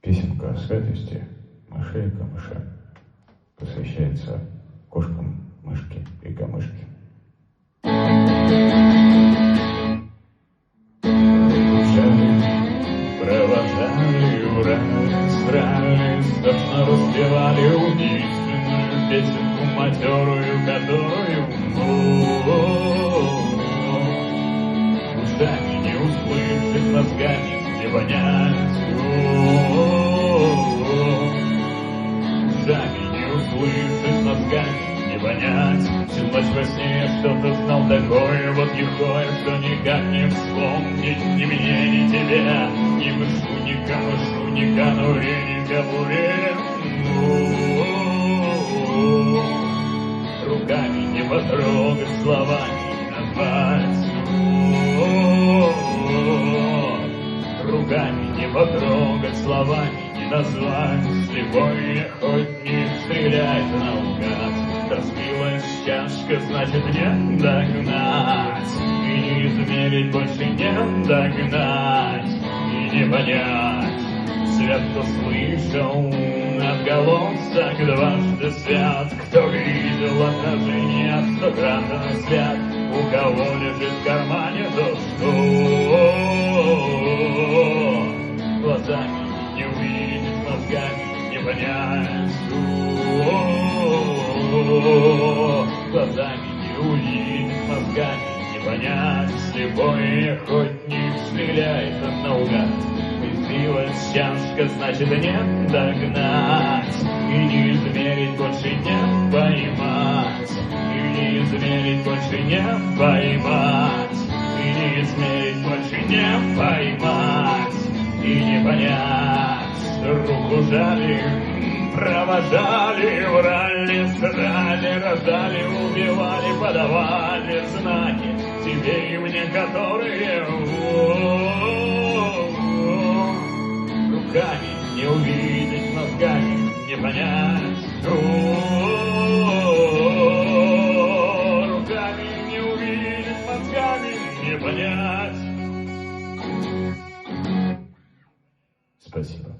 Песенка о святости мышей и камыша посвящается кошкам, мышке и камышке. Провожали, врали, срали, страшно распевали убийственную песенку матерую, которую ушами не услышать, мозгами не понять. Ушами не услышать, мозгами не понять. Всю ночь во сне что-то знал такое, вот лихое, что никак не вспомнить ни мне, ни тебе, ни мышу, ни камышу, ни конуре, ни кобуре. Руками не потрогать, словами не назвать. Руками не потрогать, словами не назвать. Слепой охотник стреляет наугад. Разбилась чашка, значит не догнать. И не измерить, больше не догнать. И не понять. Свят, кто слышал отголосок, дважды свят. Кто видел отражение стократно свят. У кого лежит в кармане то, что глазами не увидеть, мозгами не понять. Глазами не увидеть, мозгами не понять. Слепой охотник стреляет наугад. Избилась чашка, значит не догнать. И не измерить, больше не поймать. И не измерить, больше не поймать. И не измерить, больше не поймать. И не понять. Руку жали, провожали, врали, срали, раздали, убивали, подавали знаки тебе и мне, которые руками не увидеть, мозгами не понять. Руками не увидеть, мозгами не понять. Спасибо.